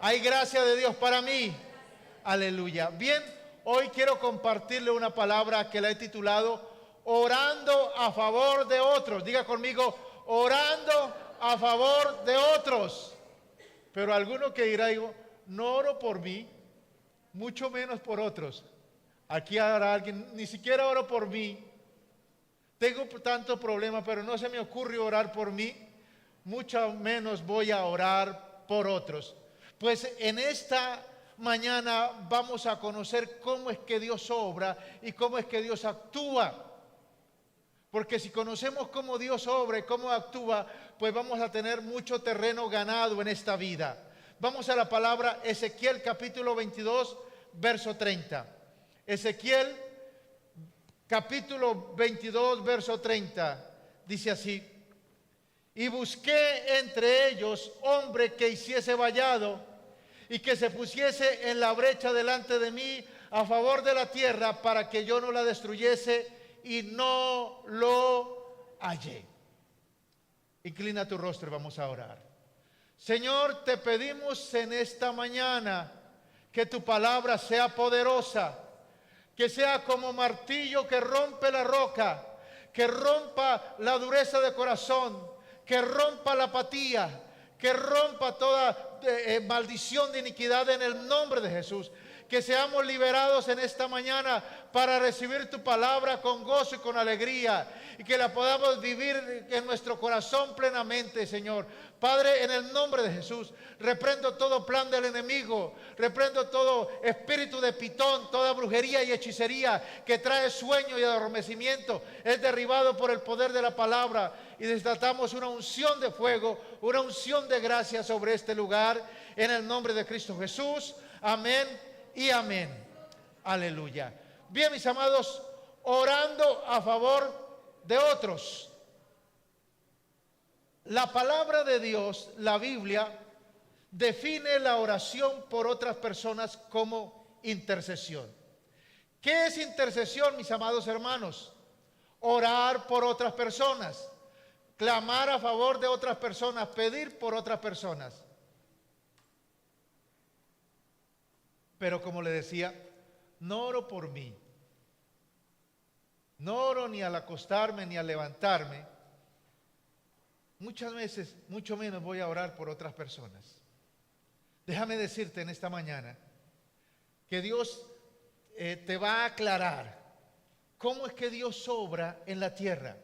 Hay gracia de Dios para mí. Aleluya. Bien, hoy quiero compartirle una palabra que la he titulado Orando a favor de otros. Diga conmigo, orando a favor de otros. Pero alguno que dirá, digo, no oro por mí, mucho menos por otros. Aquí habrá alguien, ni siquiera oro por mí. Tengo tantos problemas, pero no se me ocurre orar por mí. Mucho menos voy a orar por otros. Pues en esta mañana vamos a conocer cómo es que Dios obra y cómo es que Dios actúa. Porque si conocemos cómo Dios obra y cómo actúa, pues vamos a tener mucho terreno ganado en esta vida. Vamos a la palabra Ezequiel capítulo 22, verso 30. Ezequiel capítulo 22, verso 30. Dice así: y busqué entre ellos hombre que hiciese vallado y que se pusiese en la brecha delante de mí a favor de la tierra para que yo no la destruyese, y no lo hallé. Inclina tu rostro y vamos a orar. Señor, te pedimos en esta mañana que tu palabra sea poderosa, que sea como martillo que rompe la roca, que rompa la dureza de corazón, que rompa la apatía, que rompa toda maldición de iniquidad en el nombre de Jesús. Que seamos liberados en esta mañana para recibir tu palabra con gozo y con alegría, y que la podamos vivir en nuestro corazón plenamente, Señor. Padre, en el nombre de Jesús, reprendo todo plan del enemigo, reprendo todo espíritu de pitón, toda brujería y hechicería que trae sueño y adormecimiento. Es derribado por el poder de la palabra, y desatamos una unción de fuego, una unción de gracia sobre este lugar, en el nombre de Cristo Jesús. Amén y amén. Aleluya. Bien, mis amados, orando a favor de otros. La palabra de Dios, la Biblia, define la oración por otras personas como intercesión. ¿Qué es intercesión, mis amados hermanos? Orar por otras personas, clamar a favor de otras personas, pedir por otras personas. Pero como le decía, no oro por mí. No oro ni al acostarme ni al levantarme. Muchas veces, mucho menos voy a orar por otras personas. Déjame decirte en esta mañana que Dios te va a aclarar cómo es que Dios obra en la tierra.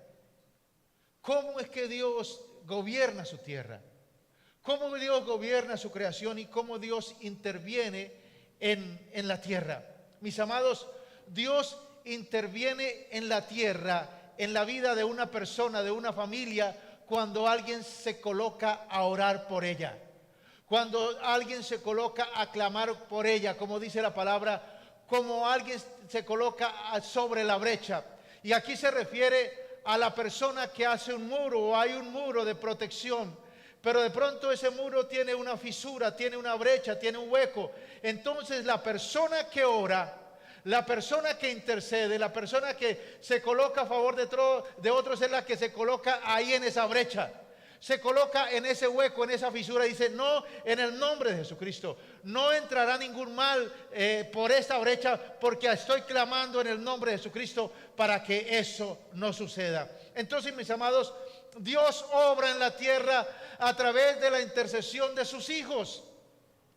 Cómo es que Dios gobierna su tierra. Cómo Dios gobierna su creación y cómo Dios interviene en la tierra. Mis amados, Dios interviene en la tierra, en la vida de una persona, de una familia, cuando alguien se coloca a orar por ella, cuando alguien se coloca a clamar por ella, como dice la palabra, como alguien se coloca sobre la brecha. Y aquí se refiere a la persona que hace un muro, o hay un muro de protección, pero de pronto ese muro tiene una fisura, tiene una brecha, tiene un hueco. Entonces la persona que ora, la persona que intercede, la persona que se coloca a favor de otros es la que se coloca ahí en esa brecha. Se coloca en ese hueco, en esa fisura, y dice: no, en el nombre de Jesucristo, no entrará ningún mal por esta brecha, porque estoy clamando en el nombre de Jesucristo para que eso no suceda. Entonces, mis amados, Dios obra en la tierra a través de la intercesión de sus hijos,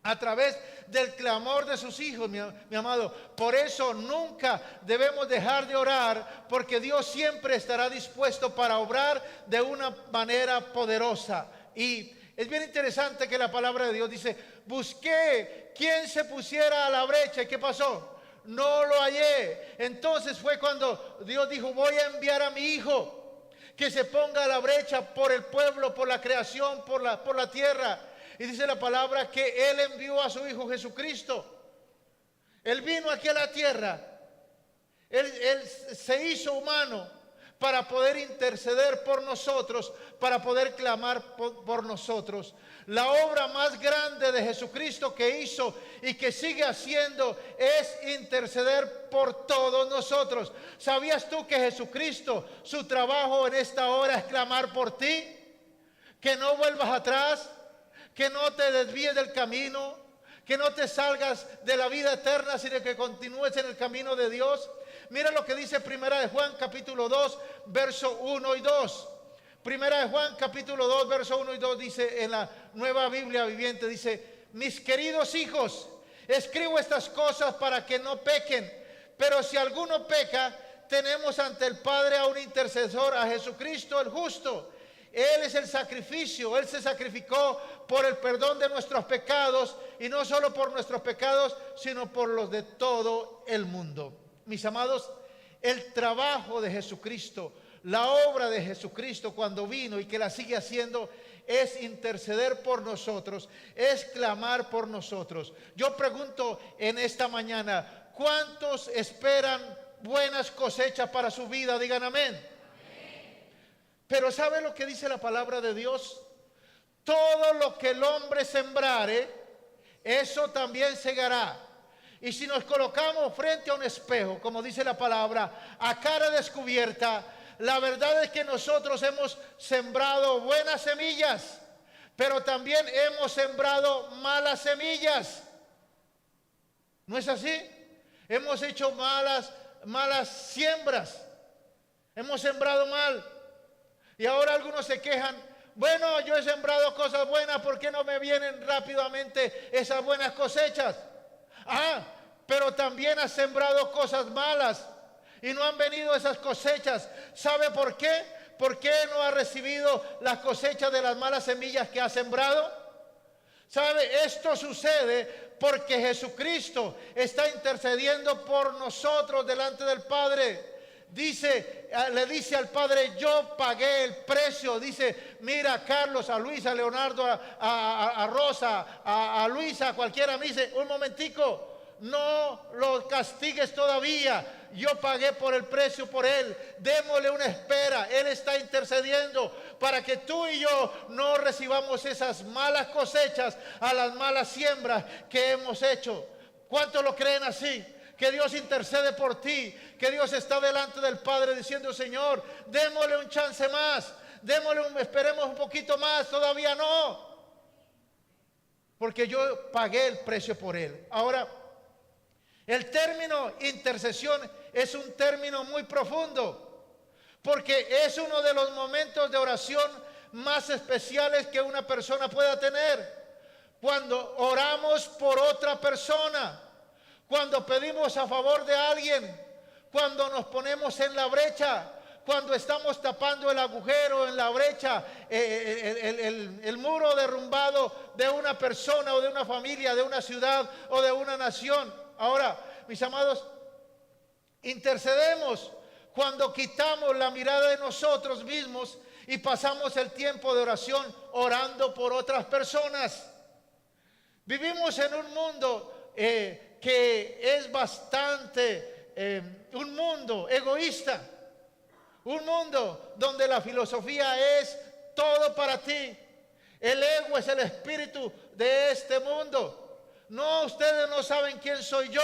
a través del clamor de sus hijos, mi amado. Por eso nunca debemos dejar de orar, porque Dios siempre estará dispuesto para obrar de una manera poderosa. Y es bien interesante que la palabra de Dios dice: busqué quien se pusiera a la brecha. ¿Y qué pasó? No lo hallé. Entonces fue cuando Dios dijo: voy a enviar a mi hijo que se ponga a la brecha por el pueblo, por la creación, por la tierra. Y dice la palabra que Él envió a su Hijo Jesucristo. Él vino aquí a la tierra. Él se hizo humano para poder interceder por nosotros, para poder clamar por nosotros. La obra más grande de Jesucristo que hizo y que sigue haciendo es interceder por todos nosotros. ¿Sabías tú que Jesucristo, su trabajo en esta hora es clamar por ti? Que no vuelvas atrás, que no te desvíes del camino, que no te salgas de la vida eterna, sino que continúes en el camino de Dios. Mira lo que dice Primera de Juan capítulo 2, verso 1 y 2. Primera de Juan capítulo 2, verso 1 y 2 dice en la Nueva Biblia Viviente, dice: mis queridos hijos, escribo estas cosas para que no pequen, pero si alguno peca, tenemos ante el Padre a un intercesor, a Jesucristo el justo. Él es el sacrificio, Él se sacrificó por el perdón de nuestros pecados, y no solo por nuestros pecados, sino por los de todo el mundo. Mis amados, el trabajo de Jesucristo, la obra de Jesucristo cuando vino y que la sigue haciendo, es interceder por nosotros, es clamar por nosotros. Yo pregunto en esta mañana, ¿cuántos esperan buenas cosechas para su vida? Digan amén. Pero ¿sabe lo que dice la palabra de Dios? Todo lo que el hombre sembrare, eso también segará. Y si nos colocamos frente a un espejo, como dice la palabra, a cara descubierta, la verdad es que nosotros hemos sembrado buenas semillas, pero también hemos sembrado malas semillas. ¿No es así? Hemos hecho malas siembras. Hemos sembrado mal. Y ahora algunos se quejan: bueno, yo he sembrado cosas buenas, ¿por qué no me vienen rápidamente esas buenas cosechas? Pero también has sembrado cosas malas y no han venido esas cosechas. ¿Sabe por qué? ¿Por qué no ha recibido las cosechas de las malas semillas que ha sembrado? ¿Sabe? Esto sucede porque Jesucristo está intercediendo por nosotros delante del Padre. Le dice al Padre: yo pagué el precio. Dice: mira, a Carlos, a Luis, a Leonardo, a Rosa, a Luisa, a cualquiera. Me dice: un momentico, no lo castigues todavía. Yo pagué por el precio por él. Démosle una espera. Él está intercediendo para que tú y yo no recibamos esas malas cosechas a las malas siembras que hemos hecho. ¿Cuántos lo creen así? Que Dios intercede por ti, que Dios está delante del Padre diciendo: Señor, démosle un chance más, esperemos un poquito más, todavía no, porque yo pagué el precio por él. Ahora, el término intercesión es un término muy profundo, porque es uno de los momentos de oración más especiales que una persona pueda tener. Cuando oramos por otra persona, cuando pedimos a favor de alguien, cuando nos ponemos en la brecha, cuando estamos tapando el agujero en la brecha, el muro derrumbado de una persona o de una familia, de una ciudad o de una nación. Ahora, mis amados, intercedemos cuando quitamos la mirada de nosotros mismos y pasamos el tiempo de oración orando por otras personas. Vivimos en un mundo que es bastante, un mundo egoísta, un mundo donde la filosofía es todo para ti. El ego es el espíritu de este mundo. No, ustedes no saben quién soy yo.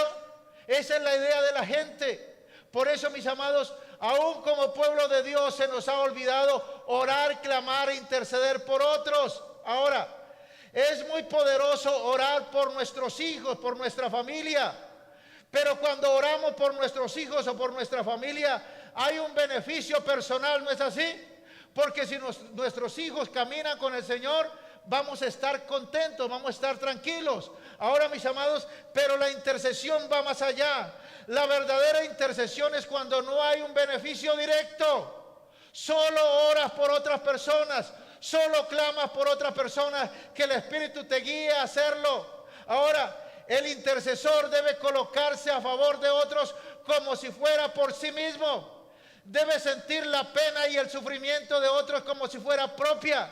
Esa es la idea de la gente. Por eso, mis amados, aún como pueblo de Dios se nos ha olvidado orar, clamar e interceder por otros. Ahora, es muy poderoso orar por nuestros hijos, por nuestra familia. Pero cuando oramos por nuestros hijos o por nuestra familia, hay un beneficio personal, ¿no es así? Porque si nuestros hijos caminan con el Señor, vamos a estar contentos, vamos a estar tranquilos. Ahora, mis amados, pero la intercesión va más allá. La verdadera intercesión es cuando no hay un beneficio directo. Solo oras por otras personas. Solo clamas por otras personas, que el Espíritu te guíe a hacerlo. Ahora, el intercesor debe colocarse a favor de otros como si fuera por sí mismo. Debe sentir la pena y el sufrimiento de otros como si fuera propia.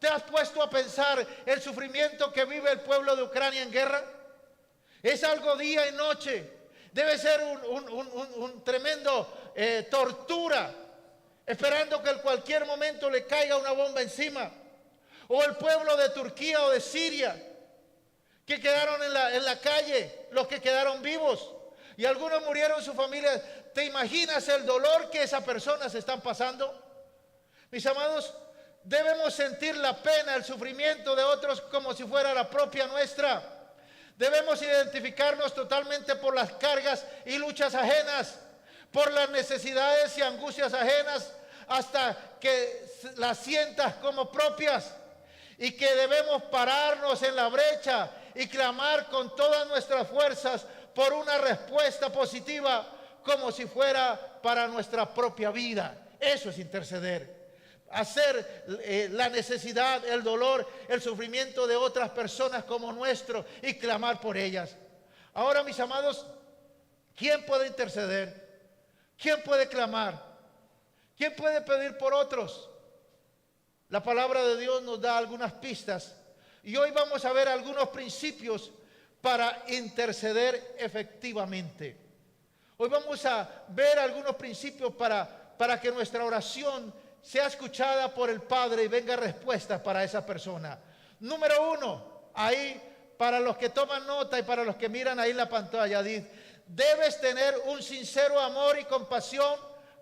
¿Te has puesto a pensar el sufrimiento que vive el pueblo de Ucrania en guerra? Es algo día y noche. Debe ser un tremendo tortura, esperando que en cualquier momento le caiga una bomba encima. O el pueblo de Turquía o de Siria, que quedaron en la calle, los que quedaron vivos, y algunos murieron su familia. ¿Te imaginas el dolor que esas personas están pasando? Mis amados, debemos sentir la pena, el sufrimiento de otros como si fuera la propia nuestra. Debemos identificarnos totalmente por las cargas y luchas ajenas, por las necesidades y angustias ajenas, hasta que las sientas como propias, y que debemos pararnos en la brecha y clamar con todas nuestras fuerzas por una respuesta positiva, como si fuera para nuestra propia vida. Eso es interceder. Hacer la necesidad, el dolor, el sufrimiento de otras personas como nuestro y clamar por ellas. Ahora, mis amados, ¿quién puede interceder? ¿Quién puede clamar? ¿Quién puede pedir por otros? La palabra de Dios nos da algunas pistas y hoy vamos a ver algunos principios para interceder efectivamente. Hoy vamos a ver algunos principios para que nuestra oración sea escuchada por el Padre y venga respuesta para esa persona. Número 1, ahí para los que toman nota y para los que miran ahí la pantalla, dice: debes tener un sincero amor y compasión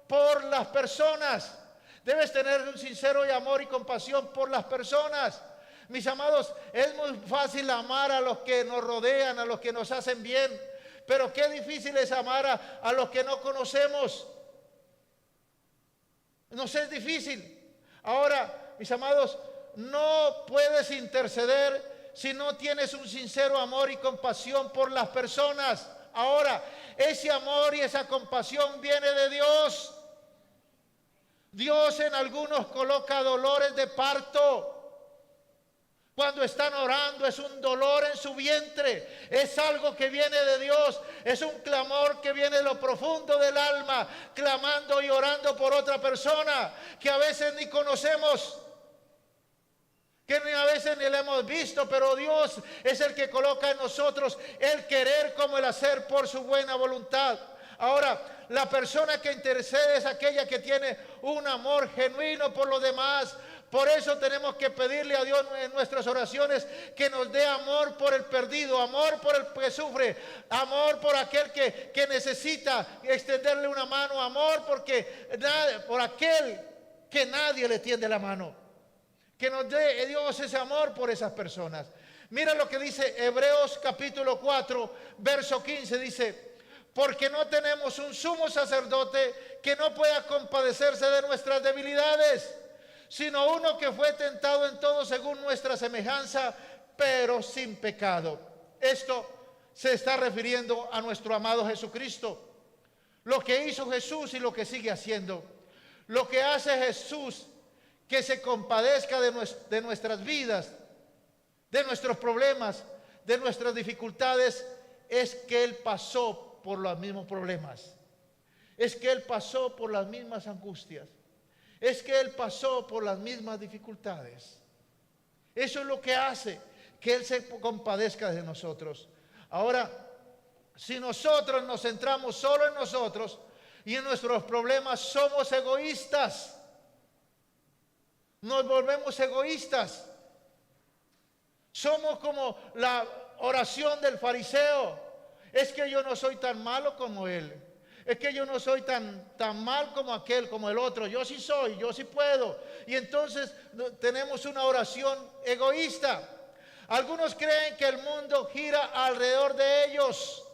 por las personas. Debes tener un sincero amor y compasión por las personas. Mis amados, es muy fácil amar a los que nos rodean, a los que nos hacen bien, pero qué difícil es amar a los que no conocemos. Nos es difícil. Ahora, mis amados, no puedes interceder si no tienes un sincero amor y compasión por las personas. Ahora, ese amor y esa compasión viene de Dios. Dios en algunos coloca dolores de parto. Cuando están orando es un dolor en su vientre, es algo que viene de Dios, es un clamor que viene de lo profundo del alma, clamando y orando por otra persona que a veces ni conocemos, que a veces ni la hemos visto, pero Dios es el que coloca en nosotros el querer como el hacer por su buena voluntad. Ahora, la persona que intercede es aquella que tiene un amor genuino por los demás. Por eso tenemos que pedirle a Dios en nuestras oraciones que nos dé amor por el perdido, amor por el que sufre, amor por aquel que necesita extenderle una mano, amor por aquel que nadie le tiende la mano. Que nos dé Dios ese amor por esas personas. Mira lo que dice Hebreos capítulo 4, verso 15, dice: porque no tenemos un sumo sacerdote que no pueda compadecerse de nuestras debilidades, sino uno que fue tentado en todo según nuestra semejanza, pero sin pecado. Esto se está refiriendo a nuestro amado Jesucristo. Lo que hizo Jesús y lo que sigue haciendo. Lo que hace Jesús, que se compadezca de nuestras vidas, de nuestros problemas, de nuestras dificultades, es que Él pasó por los mismos problemas. Es que Él pasó por las mismas angustias. Es que Él pasó por las mismas dificultades. Eso es lo que hace que Él se compadezca de nosotros. Ahora, si nosotros nos centramos solo en nosotros y en nuestros problemas, somos egoístas. Nos volvemos egoístas. Somos como la oración del fariseo. Es que yo no soy tan malo como él. Es que yo no soy tan mal como aquel, como el otro. Yo sí soy, yo sí puedo. Y entonces tenemos una oración egoísta. Algunos creen que el mundo gira alrededor de ellos,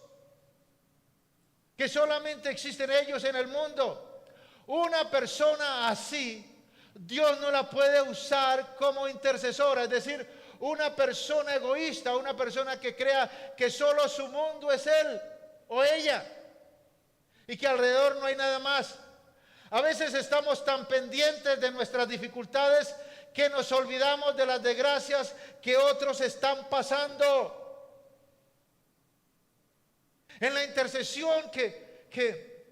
que solamente existen ellos en el mundo. Una persona así, Dios no la puede usar como intercesora. Es decir, una persona egoísta, una persona que crea que solo su mundo es él o ella y que alrededor no hay nada más. A veces estamos tan pendientes de nuestras dificultades que nos olvidamos de las desgracias que otros están pasando. En la intercesión que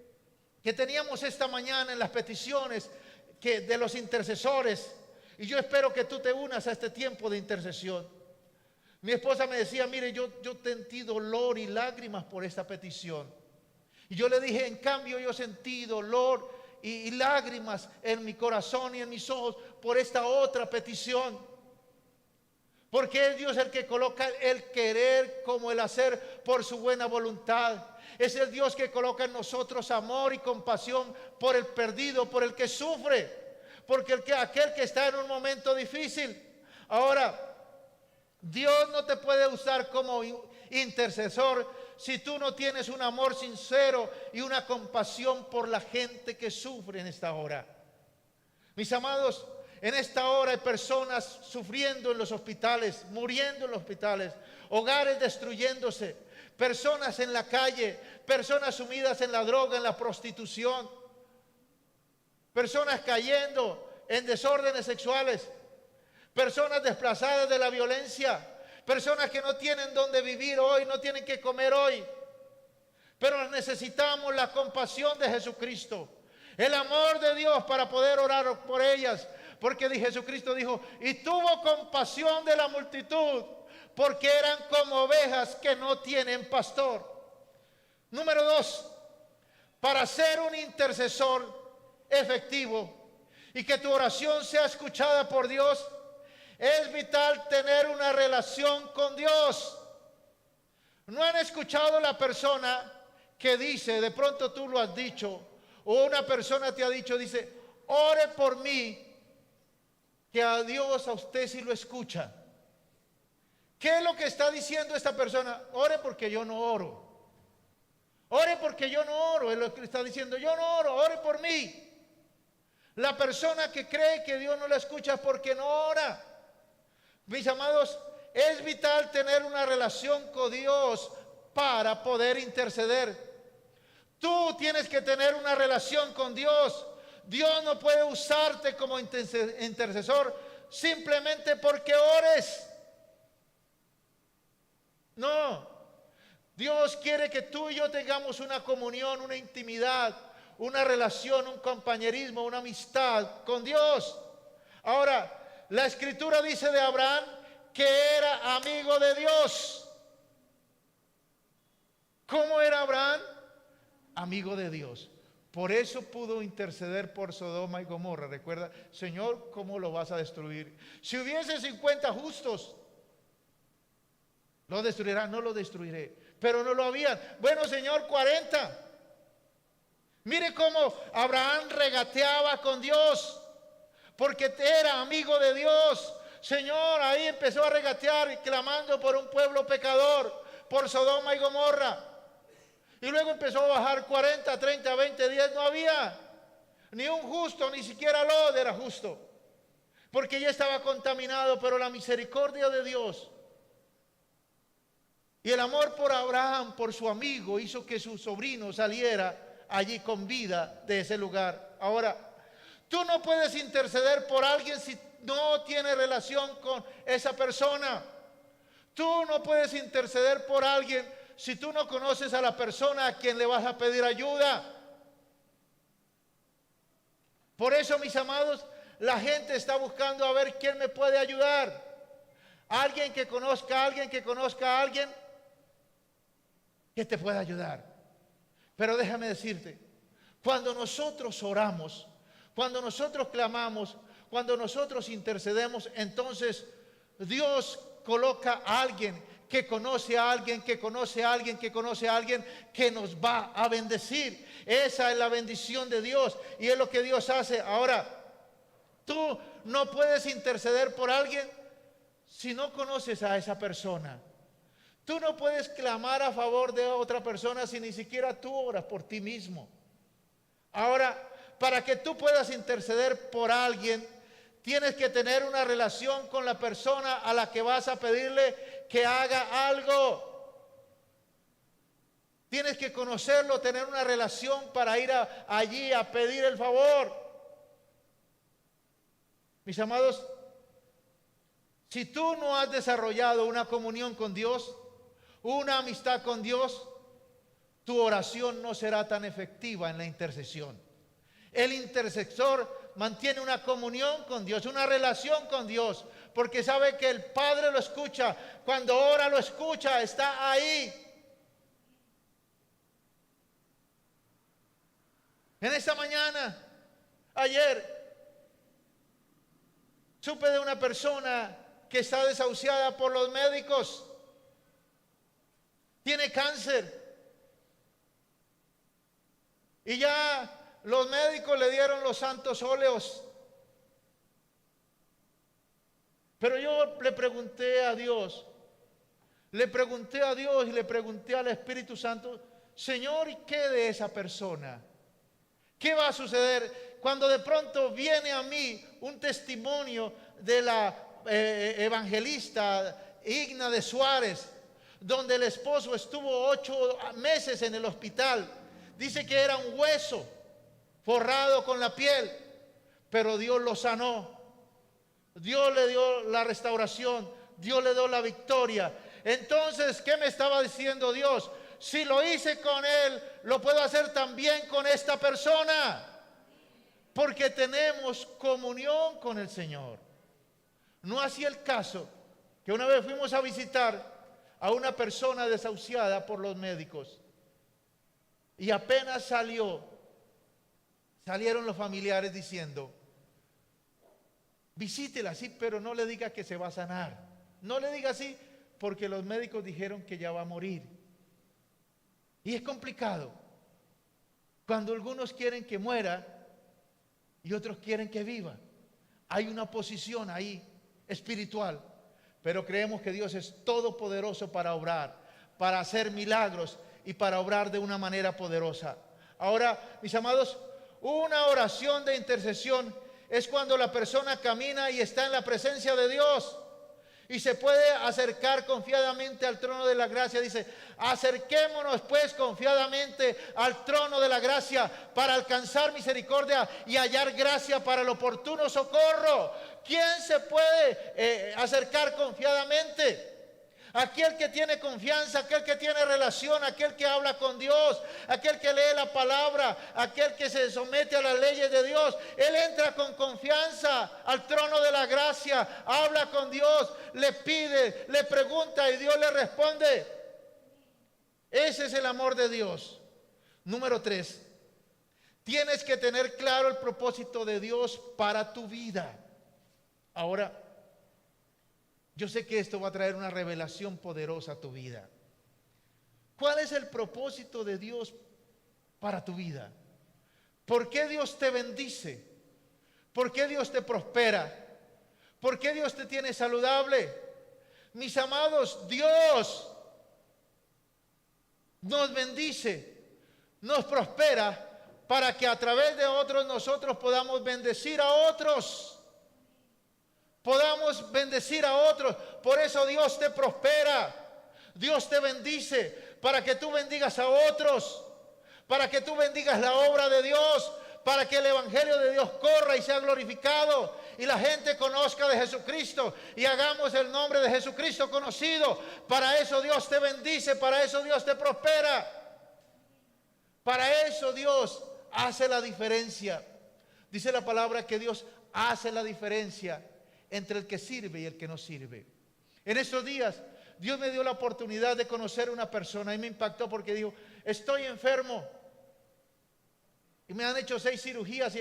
teníamos esta mañana, en las peticiones de los intercesores, y yo espero que tú te unas a este tiempo de intercesión. Mi esposa me decía: mire, yo sentí dolor y lágrimas por esta petición. Y yo le dije: en cambio yo sentí dolor y lágrimas en mi corazón y en mis ojos por esta otra petición. Porque es Dios el que coloca el querer como el hacer por su buena voluntad. Es el Dios que coloca en nosotros amor y compasión por el perdido, por el que sufre. Porque aquel que está en un momento difícil. Ahora, Dios no te puede usar como intercesor si tú no tienes un amor sincero y una compasión por la gente que sufre en esta hora. Mis amados, en esta hora hay personas sufriendo en los hospitales, muriendo en los hospitales, hogares destruyéndose, personas en la calle, personas sumidas en la droga, en la prostitución, personas cayendo en desórdenes sexuales, personas desplazadas de la violencia, personas que no tienen dónde vivir hoy, no tienen que comer hoy. Pero necesitamos la compasión de Jesucristo, el amor de Dios para poder orar por ellas. Porque Jesucristo dijo, y tuvo compasión de la multitud, porque eran como ovejas que no tienen pastor. Número 2, para ser un intercesor efectivo y que tu oración sea escuchada por Dios, es vital tener una relación con Dios. ¿No han escuchado la persona que dice, de pronto tú lo has dicho, o una persona te ha dicho, dice, ore por mí, que a Dios, a usted sí lo escucha? ¿Qué es lo que está diciendo esta persona? Ore porque yo no oro. Ore porque yo no oro, es lo que está diciendo, yo no oro, ore por mí. La persona que cree que Dios no la escucha es porque no ora. Mis amados, es vital tener una relación con Dios para poder interceder. Tú tienes que tener una relación con Dios. Dios no puede usarte como intercesor simplemente porque ores. No. Dios quiere que tú y yo tengamos una comunión, una intimidad, una relación, un compañerismo, una amistad con Dios. Ahora, la Escritura dice de Abraham que era amigo de Dios. ¿Cómo era Abraham? Amigo de Dios. Por eso pudo interceder por Sodoma y Gomorra. Recuerda, Señor, ¿cómo lo vas a destruir? Si hubiese 50 justos, ¿lo destruirá? No lo destruiré. Pero no lo habían. Bueno, Señor, 40. Mire cómo Abraham regateaba con Dios, porque era amigo de Dios. Señor, ahí empezó a regatear y clamando por un pueblo pecador, por Sodoma y Gomorra. Y luego empezó a bajar 40, 30, 20 días. No había ni un justo, ni siquiera Lot era justo, porque ya estaba contaminado. Pero la misericordia de Dios y el amor por Abraham, por su amigo, hizo que su sobrino saliera allí con vida de ese lugar. Ahora, tú no puedes interceder por alguien si no tienes relación con esa persona. Tú no puedes interceder por alguien si tú no conoces a la persona a quien le vas a pedir ayuda. Por eso, mis amados, la gente está buscando a ver quién me puede ayudar. Alguien que conozca a alguien, que conozca a alguien que te pueda ayudar. Pero déjame decirte, cuando nosotros oramos, cuando nosotros clamamos, cuando nosotros intercedemos, entonces Dios coloca a alguien que conoce a alguien, que conoce a alguien, que conoce a alguien, que nos va a bendecir. Esa es la bendición de Dios y es lo que Dios hace. Ahora, tú no puedes interceder por alguien si no conoces a esa persona. Tú no puedes clamar a favor de otra persona si ni siquiera tú oras por ti mismo. Ahora, para que tú puedas interceder por alguien, tienes que tener una relación con la persona a la que vas a pedirle que haga algo. Tienes que conocerlo, tener una relación para ir allí a pedir el favor. Mis amados, si tú no has desarrollado una comunión con Dios, una amistad con Dios, tu oración no será tan efectiva en la intercesión. El intercesor mantiene una comunión con Dios, una relación con Dios, porque sabe que el Padre lo escucha. Cuando ora lo escucha, está ahí. En esta mañana, ayer, supe de una persona que está desahuciada por los médicos. Tiene cáncer. Y ya los médicos le dieron los santos óleos. Pero yo le pregunté a Dios y le pregunté al Espíritu Santo, Señor, ¿y qué de esa persona? ¿Qué va a suceder cuando de pronto viene a mí un testimonio de la evangelista Igna de Suárez, donde el esposo estuvo 8 meses en el hospital? Dice que era un hueso forrado con la piel, pero Dios lo sanó. Dios le dio la restauración, Dios le dio la victoria. Entonces, ¿qué me estaba diciendo Dios? Si lo hice con él, lo puedo hacer también con esta persona, porque tenemos comunión con el Señor. No así el caso que una vez fuimos a visitar a una persona desahuciada por los médicos y apenas salieron los familiares diciendo, visítela, sí, pero no le diga que se va a sanar. No le diga así, porque los médicos dijeron que ya va a morir. Y es complicado cuando algunos quieren que muera y otros quieren que viva. Hay una posición ahí espiritual, pero creemos que Dios es todopoderoso para obrar, para hacer milagros y para obrar de una manera poderosa. Ahora, mis amados, una oración de intercesión es cuando la persona camina y está en la presencia de Dios y se puede acercar confiadamente al trono de la gracia. Dice, acerquémonos pues confiadamente al trono de la gracia para alcanzar misericordia y hallar gracia para el oportuno socorro. ¿Quién se puede acercar confiadamente? Aquel que tiene confianza, aquel que tiene relación, aquel que habla con Dios, aquel que lee la palabra, aquel que se somete a las leyes de Dios. Él entra con confianza al trono de la gracia, habla con Dios, le pide, le pregunta y Dios le responde. Ese es el amor de Dios. Número 3, tienes que tener claro el propósito de Dios para tu vida. Ahora, yo sé que esto va a traer una revelación poderosa a tu vida. ¿Cuál es el propósito de Dios para tu vida? ¿Por qué Dios te bendice? ¿Por qué Dios te prospera? ¿Por qué Dios te tiene saludable? Mis amados, Dios nos bendice, nos prospera para que a través de otros nosotros podamos bendecir a otros. Podamos bendecir a otros. Por eso Dios te prospera, Dios te bendice, para que tú bendigas a otros, para que tú bendigas la obra de Dios, para que el evangelio de Dios corra y sea glorificado y la gente conozca de Jesucristo y hagamos el nombre de Jesucristo conocido. Para eso Dios te bendice, para eso Dios te prospera, para eso Dios hace la diferencia. Dice la palabra que Dios hace la diferencia entre el que sirve y el que no sirve. En estos días Dios me dio la oportunidad de conocer a una persona y me impactó porque dijo, estoy enfermo y me han hecho 6 cirugías y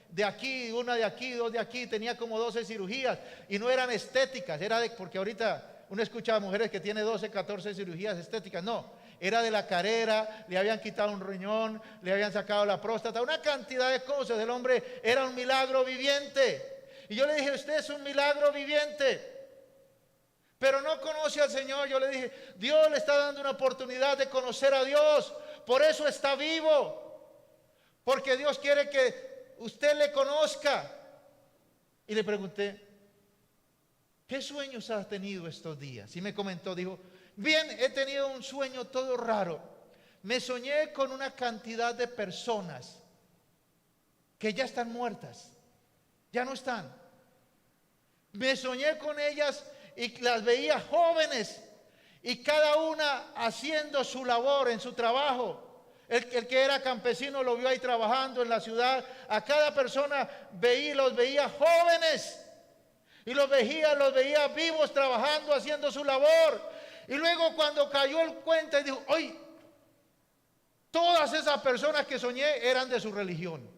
de aquí, una de aquí, 2 de aquí, tenía como 12 cirugías y no eran estéticas, porque ahorita uno escucha a mujeres que tienen 12, 14 cirugías estéticas. No, era de la carrera, le habían quitado un riñón, le habían sacado la próstata, una cantidad de cosas. El hombre era un milagro viviente. Y yo le dije, usted es un milagro viviente, pero no conoce al Señor. Yo le dije, Dios le está dando una oportunidad de conocer a Dios, por eso está vivo, porque Dios quiere que usted le conozca. Y le pregunté, ¿qué sueños has tenido estos días? Y me comentó, dijo, bien, he tenido un sueño todo raro. Me soñé con una cantidad de personas que ya están muertas, ya no están. Me soñé con ellas y las veía jóvenes y cada una haciendo su labor en su trabajo. El que era campesino lo vio ahí trabajando en la ciudad. A cada persona los veía jóvenes y los veía vivos trabajando, haciendo su labor. Y luego cuando cayó el cuenta y dijo, oye, todas esas personas que soñé eran de su religión.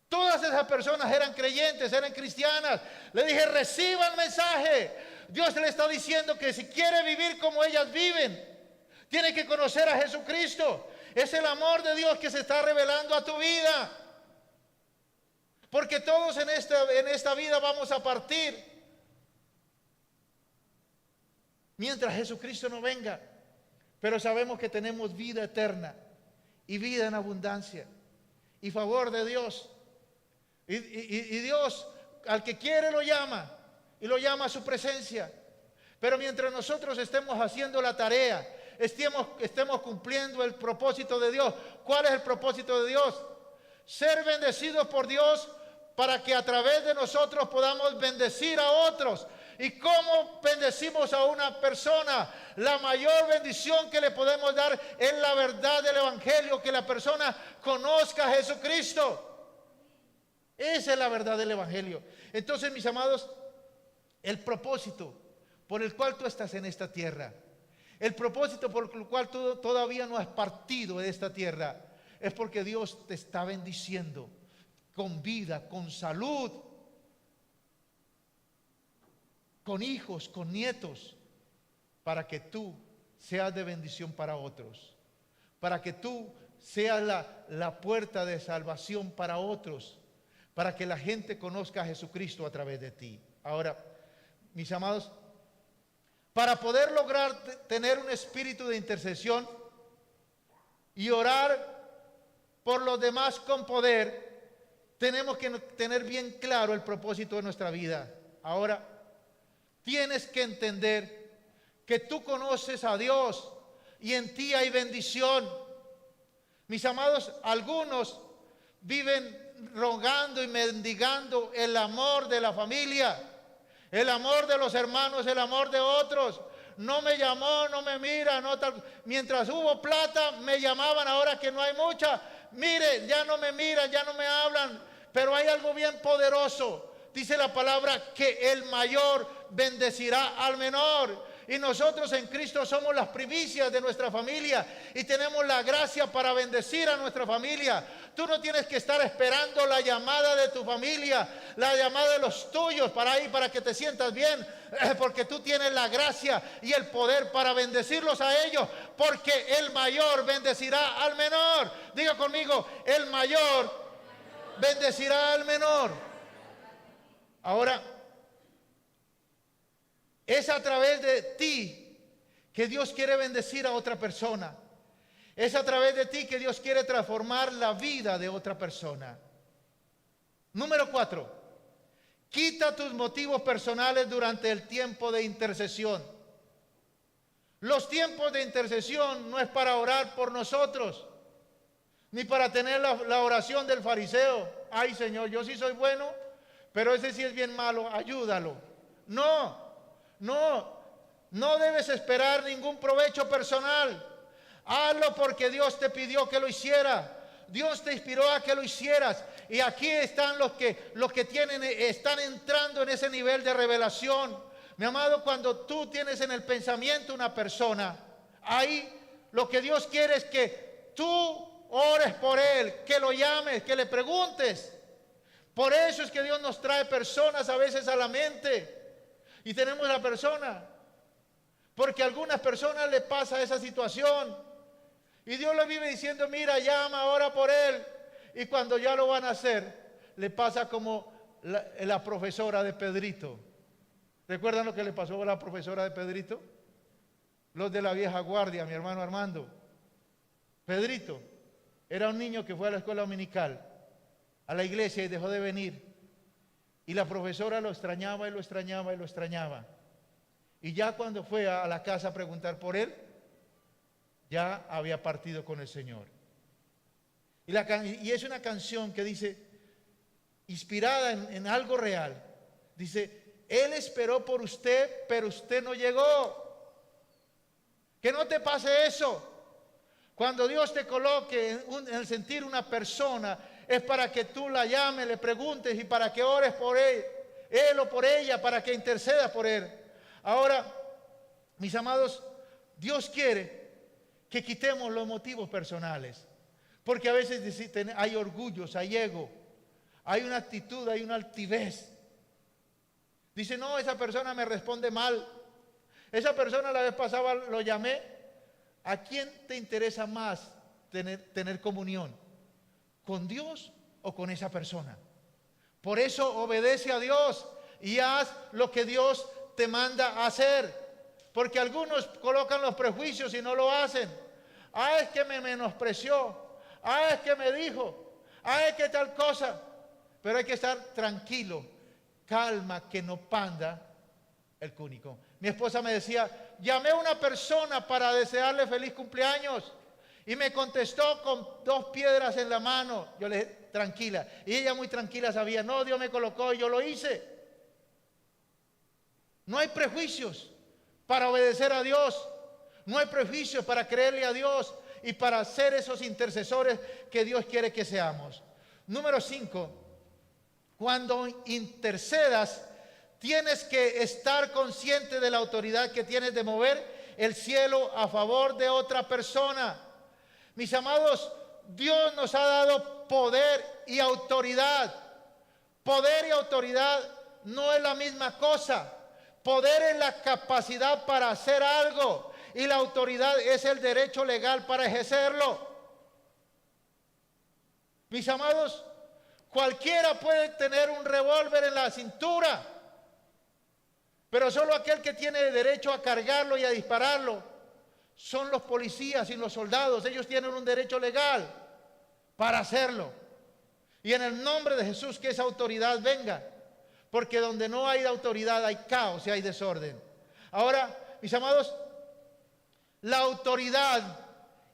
Todas esas personas eran creyentes, eran cristianas. Le dije, reciba el mensaje. Dios le está diciendo que si quiere vivir como ellas viven, tiene que conocer a Jesucristo. Es el amor de Dios que se está revelando a tu vida. Porque todos en esta vida vamos a partir. mientras Jesucristo no venga. Pero sabemos que tenemos vida eterna y vida en abundancia y favor de Dios. Y Dios al que quiere lo llama y lo llama a su presencia. Pero mientras nosotros estemos haciendo la tarea, estemos cumpliendo el propósito de Dios. ¿Cuál es el propósito de Dios? Ser bendecidos por Dios para que a través de nosotros podamos bendecir a otros. ¿Y cómo bendecimos a una persona? La mayor bendición que le podemos dar es la verdad del Evangelio, que la persona conozca a Jesucristo. Esa es la verdad del Evangelio. Entonces, mis amados, el propósito por el cual tú estás en esta tierra, el propósito por el cual tú todavía no has partido de esta tierra, es porque Dios te está bendiciendo con vida, con salud, con hijos, con nietos, para que tú seas de bendición para otros, para que tú seas la puerta de salvación para otros, para que la gente conozca a Jesucristo a través de ti. Ahora, mis amados, para poder lograr tener un espíritu de intercesión y orar por los demás con poder, tenemos que tener bien claro el propósito de nuestra vida. Ahora, tienes que entender que tú conoces a Dios y en ti hay bendición. Mis amados, algunos viven rogando y mendigando el amor de la familia, el amor de los hermanos, el amor de otros. No me llamó, no me mira, no tal. Mientras hubo plata, me llamaban, ahora que no hay mucha. Mire, ya no me miran, ya no me hablan. Pero hay algo bien poderoso. Dice la palabra que el mayor bendecirá al menor. Y nosotros en Cristo somos las primicias de nuestra familia y tenemos la gracia para bendecir a nuestra familia. Tú no tienes que estar esperando la llamada de tu familia, la llamada de los tuyos para que te sientas bien, porque tú tienes la gracia y el poder para bendecirlos a ellos, porque el mayor bendecirá al menor. Diga conmigo, el mayor bendecirá al menor. Ahora, es a través de ti que Dios quiere bendecir a otra persona. Es a través de ti que Dios quiere transformar la vida de otra persona. Número 4. Quita tus motivos personales durante el tiempo de intercesión. Los tiempos de intercesión no es para orar por nosotros, ni para tener la oración del fariseo. Ay, Señor, yo sí soy bueno, pero ese sí es bien malo, ayúdalo. No debes esperar ningún provecho personal. Hazlo porque Dios te pidió que lo hiciera. Dios te inspiró a que lo hicieras. Y aquí están los que están entrando en ese nivel de revelación. Mi amado, cuando tú tienes en el pensamiento una persona, ahí lo que Dios quiere es que tú ores por él, que lo llames, que le preguntes. Por eso es que Dios nos trae personas a veces a la mente. Y tenemos la persona, porque a algunas personas le pasa esa situación. Y Dios le vive diciendo, mira, llama, ora por él. Y cuando ya lo van a hacer, le pasa como la profesora de Pedrito. ¿Recuerdan lo que le pasó a la profesora de Pedrito? Los de la vieja guardia, mi hermano Armando. Pedrito era un niño que fue a la escuela dominical, a la iglesia, y dejó de venir. Y la profesora lo extrañaba y lo extrañaba y lo extrañaba. Y ya cuando fue a la casa a preguntar por él, ya había partido con el Señor. Y es una canción que dice, inspirada en algo real. Dice, Él esperó por usted, pero usted no llegó. Que no te pase eso. Cuando Dios te coloque en el sentir una persona, es para que tú la llames, le preguntes y para que ores por él o por ella, para que intercedas por él. Ahora, mis amados, Dios quiere que quitemos los motivos personales, porque a veces hay orgullos, hay ego, hay una actitud, hay una altivez. Dice, no, esa persona me responde mal. Esa persona la vez pasada lo llamé. ¿A quién te interesa más tener comunión? ¿Con Dios o con esa persona? Por eso obedece a Dios y haz lo que Dios te manda a hacer. Porque algunos colocan los prejuicios y no lo hacen. Ah, es que me menospreció. Ah, es que me dijo. Ah, es que tal cosa. Pero hay que estar tranquilo, calma, que no panda el cúnico. Mi esposa me decía, llamé a una persona para desearle feliz cumpleaños y me contestó con 2 piedras en la mano. Yo le dije, tranquila. Y ella muy tranquila sabía, no, Dios me colocó y yo lo hice. No hay prejuicios para obedecer a Dios. No hay prejuicios para creerle a Dios y para ser esos intercesores que Dios quiere que seamos. Número 5, cuando intercedas, tienes que estar consciente de la autoridad que tienes de mover el cielo a favor de otra persona. Mis amados, Dios nos ha dado poder y autoridad. Poder y autoridad no es la misma cosa. Poder es la capacidad para hacer algo y la autoridad es el derecho legal para ejercerlo. Mis amados, cualquiera puede tener un revólver en la cintura, pero solo aquel que tiene derecho a cargarlo y a dispararlo son los policías y los soldados. Ellos tienen un derecho legal para hacerlo. Y en el nombre de Jesús, que esa autoridad venga. Porque donde no hay autoridad hay caos y hay desorden. Ahora, mis amados, la autoridad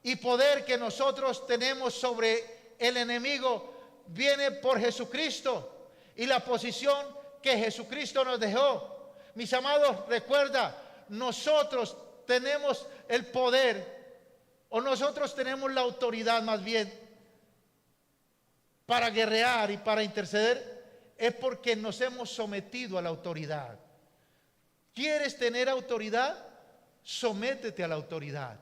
y poder que nosotros tenemos sobre el enemigo viene por Jesucristo y la posición que Jesucristo nos dejó. Mis amados, recuerda, nosotros tenemos el poder, o nosotros tenemos la autoridad más bien, para guerrear y para interceder. Es porque nos hemos sometido a la autoridad. ¿Quieres tener autoridad? Sométete a la autoridad.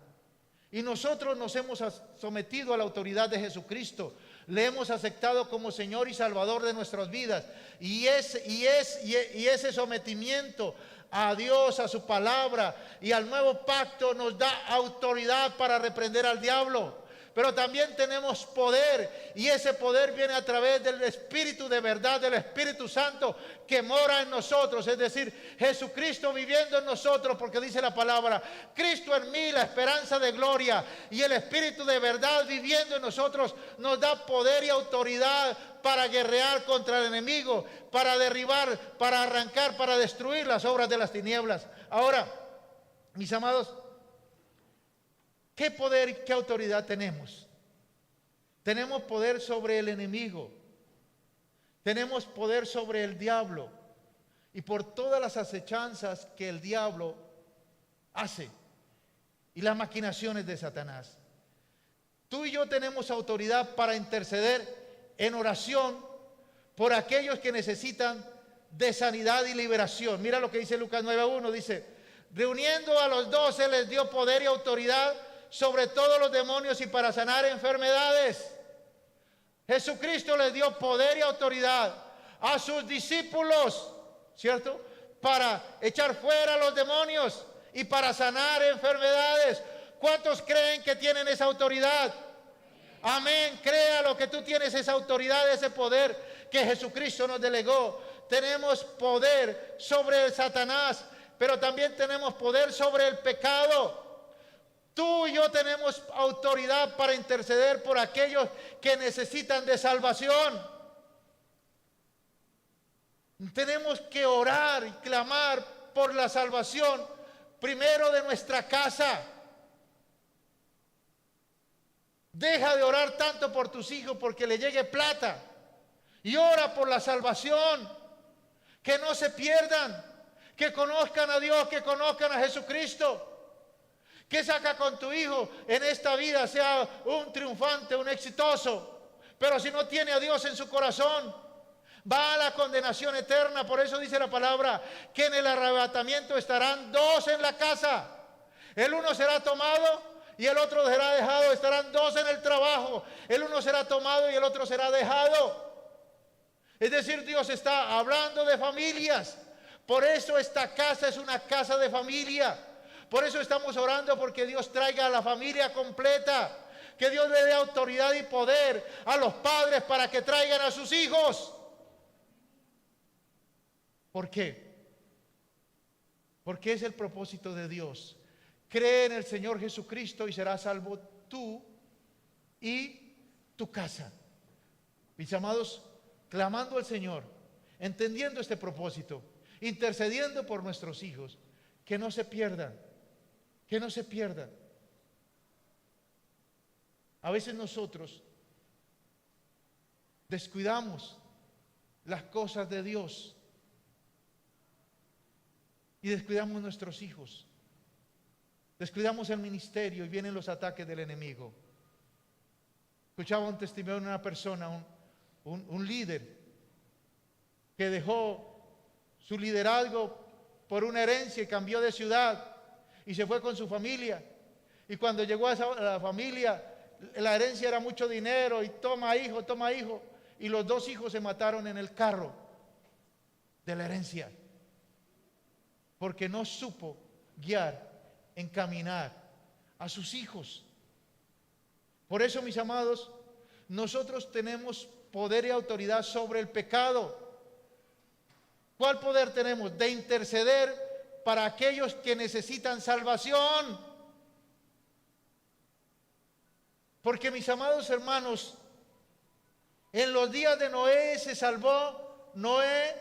Y nosotros nos hemos sometido a la autoridad de Jesucristo. Le hemos aceptado como Señor y Salvador de nuestras vidas. Y ese sometimiento a Dios, a su palabra y al nuevo pacto nos da autoridad para reprender al diablo. Pero también tenemos poder, y ese poder viene a través del Espíritu de verdad, del Espíritu Santo que mora en nosotros, es decir, Jesucristo viviendo en nosotros, porque dice la palabra, Cristo en mí, la esperanza de gloria, y el Espíritu de verdad viviendo en nosotros nos da poder y autoridad para guerrear contra el enemigo, para derribar, para arrancar, para destruir las obras de las tinieblas. Ahora, mis amados, ¿qué poder y qué autoridad tenemos? Tenemos poder sobre el enemigo. Tenemos poder sobre el diablo. Y por todas las acechanzas que el diablo hace y las maquinaciones de Satanás. Tú y yo tenemos autoridad para interceder en oración por aquellos que necesitan de sanidad y liberación. Mira lo que dice Lucas 9:1. Dice, reuniendo a los 12 les dio poder y autoridad sobre todos los demonios y para sanar enfermedades. Jesucristo les dio poder y autoridad a sus discípulos, ¿cierto? Para echar fuera los demonios y para sanar enfermedades. ¿Cuántos creen que tienen esa autoridad? Amén, créalo que tú tienes esa autoridad, ese poder que Jesucristo nos delegó. Tenemos poder sobre el Satanás, pero también tenemos poder sobre el pecado. Tú y yo tenemos autoridad para interceder por aquellos que necesitan de salvación. Tenemos que orar y clamar por la salvación, primero de nuestra casa. Deja de orar tanto por tus hijos porque le llegue plata. Y ora por la salvación, que no se pierdan, que conozcan a Dios, que conozcan a Jesucristo. ¿Qué saca con tu hijo en esta vida? Sea un triunfante, un exitoso, pero si no tiene a Dios en su corazón, va a la condenación eterna. Por eso dice la palabra que en el arrebatamiento estarán 2 en la casa. El uno será tomado y el otro será dejado. Estarán 2 en el trabajo. El uno será tomado y el otro será dejado. Es decir, Dios está hablando de familias. Por eso esta casa es una casa de familia. Por eso estamos orando porque Dios traiga a la familia completa. Que Dios le dé autoridad y poder a los padres para que traigan a sus hijos. ¿Por qué? Porque es el propósito de Dios. Cree en el Señor Jesucristo y serás salvo tú y tu casa. Mis amados, clamando al Señor, entendiendo este propósito, intercediendo por nuestros hijos, que no se pierdan, que no se pierdan. A veces nosotros descuidamos las cosas de Dios y descuidamos nuestros hijos, descuidamos el ministerio y vienen los ataques del enemigo. Escuchaba un testimonio de una persona, un líder que dejó su liderazgo por una herencia y cambió de ciudad y se fue con su familia. Y cuando llegó a la familia, la herencia era mucho dinero y toma hijo, y los dos hijos se mataron en el carro de la herencia porque no supo guiar, encaminar a sus hijos. Por eso, mis amados, nosotros tenemos poder y autoridad sobre el pecado. ¿Cuál poder tenemos? De interceder para aquellos que necesitan salvación. Porque, mis amados hermanos, en los días de Noé se salvó Noé,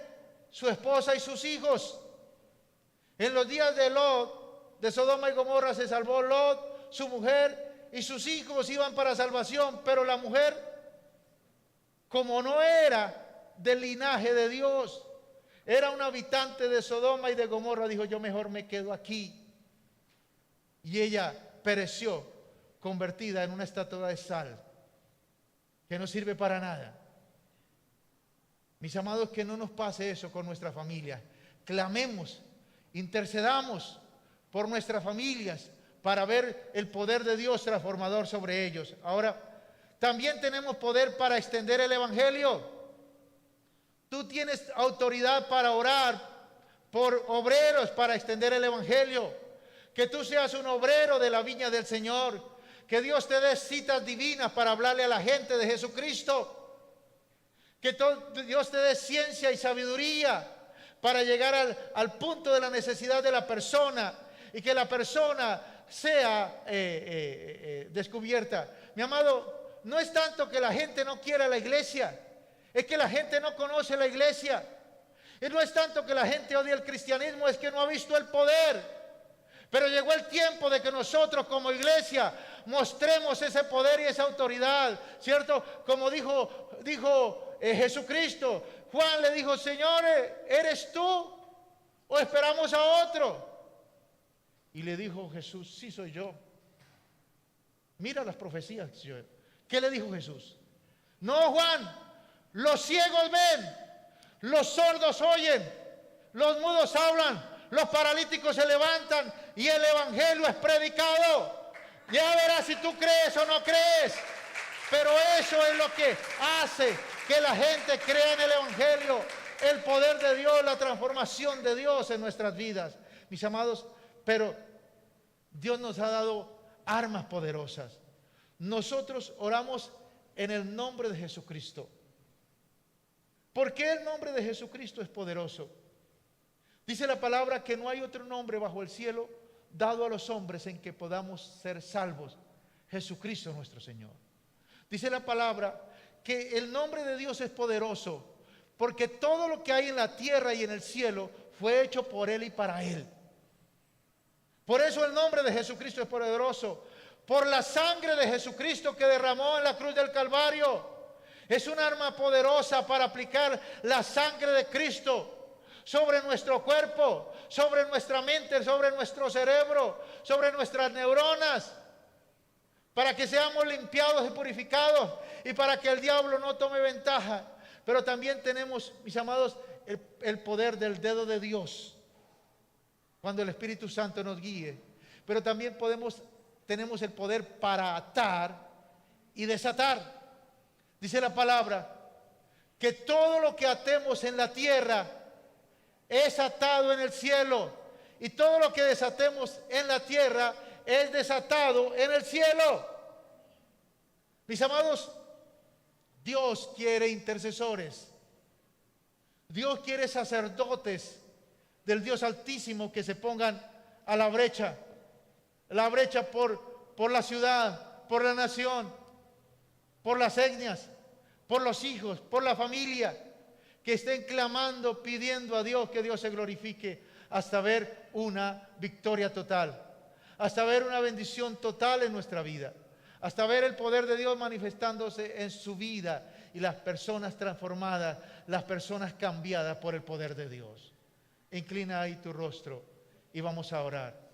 su esposa y sus hijos. En los días de Lot, de Sodoma y Gomorra, se salvó Lot, su mujer y sus hijos iban para salvación. Pero la mujer, como no era del linaje de Dios, era un habitante de Sodoma y de Gomorra, dijo: yo mejor me quedo aquí. Y ella pereció, convertida en una estatua de sal, que no sirve para nada. Mis amados, que no nos pase eso con nuestra familia. Clamemos, intercedamos por nuestras familias para ver el poder de Dios transformador sobre ellos. Ahora, también tenemos poder para extender el evangelio. Tú tienes autoridad para orar por obreros para extender el evangelio. Que tú seas un obrero de la viña del Señor. Que Dios te dé citas divinas para hablarle a la gente de Jesucristo. Que Dios te dé ciencia y sabiduría para llegar al punto de la necesidad de la persona y que la persona sea descubierta. Mi amado, no es tanto que la gente no quiera la iglesia, es que la gente no conoce la iglesia. Y no es tanto que la gente odia el cristianismo, es que no ha visto el poder. Pero llegó el tiempo de que nosotros como iglesia mostremos ese poder y esa autoridad, ¿cierto? Como dijo Jesucristo. Juan le dijo: Señor, ¿eres tú o esperamos a otro? Y le dijo Jesús: sí, soy yo. Mira las profecías. ¿Qué le dijo Jesús? No, Juan, los ciegos ven, los sordos oyen, los mudos hablan, los paralíticos se levantan y el evangelio es predicado. Ya verás si tú crees o no crees. Pero eso es lo que hace que la gente crea en el evangelio, el poder de Dios, la transformación de Dios en nuestras vidas. Mis amados, pero Dios nos ha dado armas poderosas. Nosotros oramos en el nombre de Jesucristo. ¿Por qué el nombre de Jesucristo es poderoso? Dice la palabra que no hay otro nombre bajo el cielo dado a los hombres en que podamos ser salvos. Jesucristo nuestro Señor. Dice la palabra que el nombre de Dios es poderoso porque todo lo que hay en la tierra y en el cielo fue hecho por Él y para Él. Por eso el nombre de Jesucristo es poderoso. Por la sangre de Jesucristo que derramó en la cruz del Calvario. Es un arma poderosa para aplicar la sangre de Cristo sobre nuestro cuerpo, sobre nuestra mente, sobre nuestro cerebro, sobre nuestras neuronas, para que seamos limpiados y purificados y para que el diablo no tome ventaja. Pero también tenemos, mis amados, el poder del dedo de Dios cuando el Espíritu Santo nos guíe. Pero también tenemos el poder para atar y desatar. Dice la palabra que todo lo que atemos en la tierra es atado en el cielo, y todo lo que desatemos en la tierra es desatado en el cielo. Mis amados, Dios quiere intercesores. Dios quiere sacerdotes del Dios Altísimo que se pongan a la brecha por la ciudad, por la nación, por las etnias, por los hijos, por la familia, que estén clamando, pidiendo a Dios que Dios se glorifique hasta ver una victoria total, hasta ver una bendición total en nuestra vida, hasta ver el poder de Dios manifestándose en su vida y las personas transformadas, las personas cambiadas por el poder de Dios. Inclina ahí tu rostro y vamos a orar.